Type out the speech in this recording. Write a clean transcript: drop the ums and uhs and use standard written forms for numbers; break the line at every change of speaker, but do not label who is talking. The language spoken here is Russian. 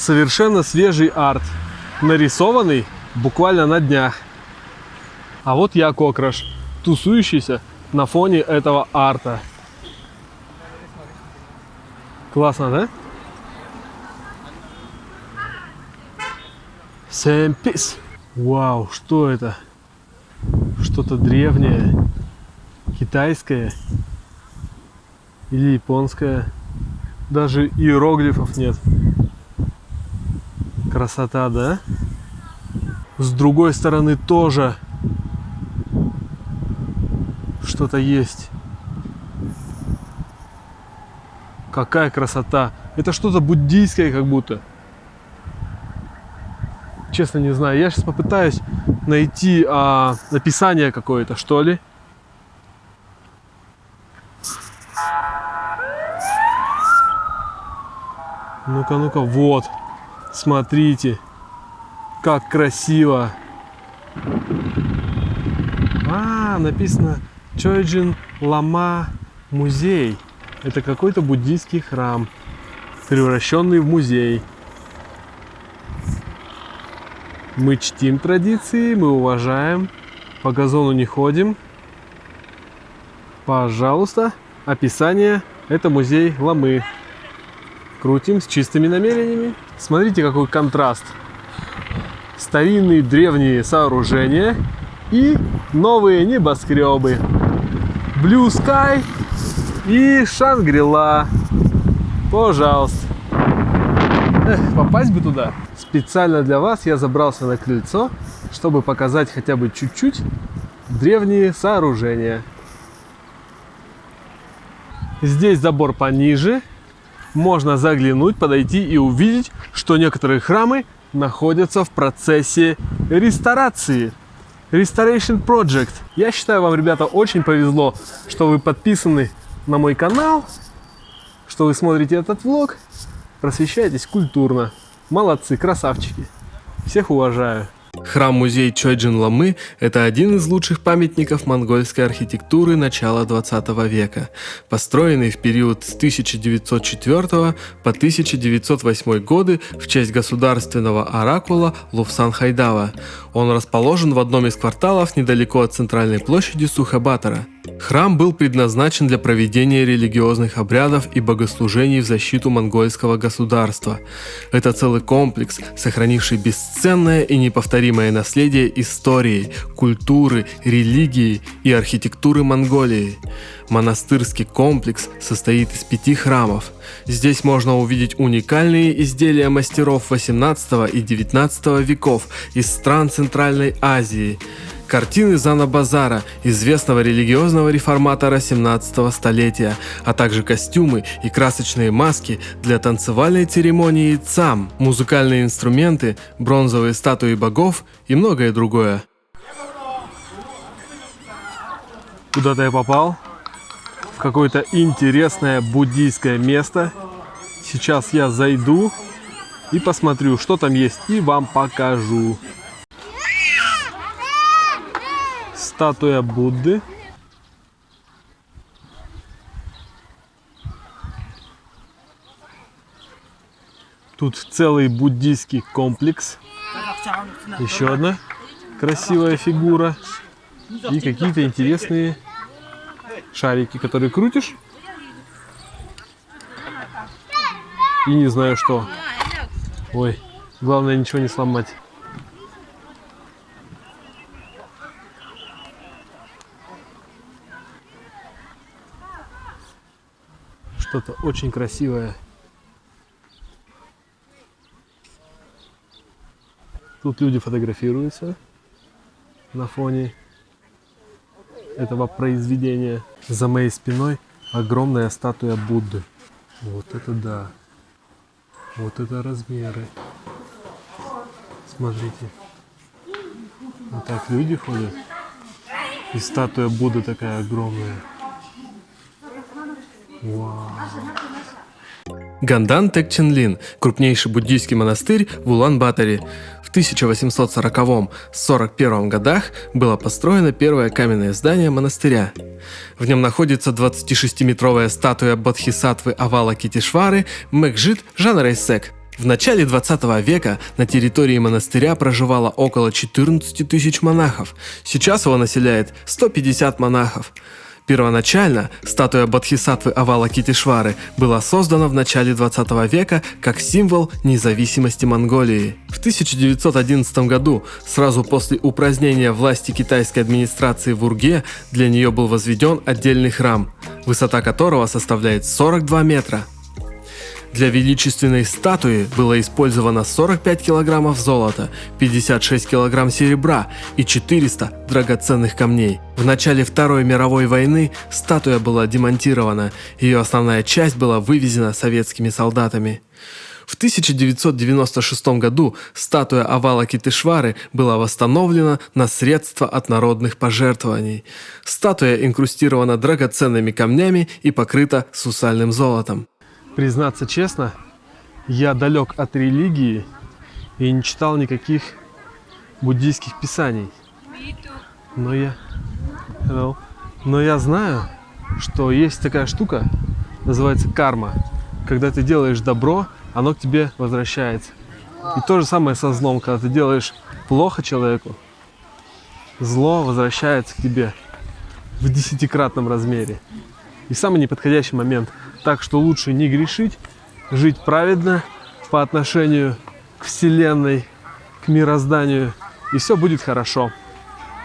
Совершенно свежий арт, нарисованный буквально на днях. А вот я, Кокраш, тусующийся на фоне этого арта. Классно, да? Сэмпис. Вау, что это? Что-то древнее, китайское или японское. Даже иероглифов нет. Красота, да? С другой стороны тоже что-то есть. Какая красота! Это что-то буддийское как будто. Честно не знаю. Я сейчас попытаюсь найти описание какое-то, что ли. Ну-ка, ну-ка, вот. Смотрите. Как красиво. Написано Чойджин Лама музей. Это какой-то буддийский храм, превращенный в музей. Мы чтим традиции, мы уважаем, по газону не ходим. Пожалуйста, описание. Это музей Ламы. Крутим с чистыми намерениями. Смотрите, какой контраст. Старинные древние сооружения и новые небоскребы. Blue Sky и Шангри-Ла. Пожалуйста. Попасть бы туда. Специально для вас я забрался на крыльцо, чтобы показать хотя бы чуть-чуть древние сооружения. Здесь забор пониже. Можно заглянуть, подойти и увидеть, что некоторые храмы находятся в процессе реставрации. Restoration Project. Я считаю, вам, ребята, очень повезло, что вы подписаны на мой канал, что вы смотрите этот влог, просвещаетесь культурно. Молодцы, красавчики. Всех уважаю. Храм-музей Чойджин Ламы – это один из лучших памятников монгольской архитектуры начала 20 века, построенный в период с 1904 по 1908 годы в честь государственного оракула Лувсан-Хайдава. Он расположен в одном из кварталов недалеко от центральной площади Сухабатора. Храм был предназначен для проведения религиозных обрядов и богослужений в защиту монгольского государства. Это целый комплекс, сохранивший бесценное и неповторимое наследие истории, культуры, религии и архитектуры Монголии. Монастырский комплекс состоит из 5 храмов. Здесь можно увидеть уникальные изделия мастеров 18 и 19 веков из стран Центральной Азии. Картины Зана Базара, известного религиозного реформатора 17 столетия, а также костюмы и красочные маски для танцевальной церемонии цам, музыкальные инструменты, бронзовые статуи богов и многое другое. Куда-то я попал, в какое-то интересное буддийское место. Сейчас я зайду и посмотрю, что там есть, и вам покажу. Статуя Будды. Тут целый буддийский комплекс. Еще одна красивая фигура. И какие-то интересные шарики, которые крутишь. И не знаю что. Ой, главное ничего не сломать. Что-то очень красивое. Тут люди фотографируются на фоне этого произведения. За моей спиной огромная статуя Будды. Вот это да. Вот это размеры. Смотрите. Вот так люди ходят. И статуя Будды такая огромная. Вау. Гандан Текченлин – крупнейший буддийский монастырь в Улан-Баторе. В 1840-41 годах было построено первое каменное здание монастыря. В нем находится 26-метровая статуя бодхисаттвы Авалокитешвары Мэкжит Жанрейсек. В начале 20 века на территории монастыря проживало около 14 тысяч монахов. Сейчас его населяет 150 монахов. Первоначально статуя Бодхисаттвы Авалокитешвары была создана в начале 20 века как символ независимости Монголии. В 1911 году, сразу после упразднения власти китайской администрации в Урге, для нее был возведен отдельный храм, высота которого составляет 42 метра. Для величественной статуи было использовано 45 килограммов золота, 56 килограмм серебра и 400 драгоценных камней. В начале Второй мировой войны статуя была демонтирована, ее основная часть была вывезена советскими солдатами. В 1996 году статуя Авалокитешвары была восстановлена на средства от народных пожертвований. Статуя инкрустирована драгоценными камнями и покрыта сусальным золотом. Признаться честно, я далек от религии и не читал никаких буддийских писаний. Но я знаю, что есть такая штука, называется карма. Когда ты делаешь добро, оно к тебе возвращается. И то же самое со злом. Когда ты делаешь плохо человеку, зло возвращается к тебе в 10-кратном размере. И в самый неподходящий момент. Так что лучше не грешить, жить праведно по отношению к Вселенной, к мирозданию, и все будет хорошо.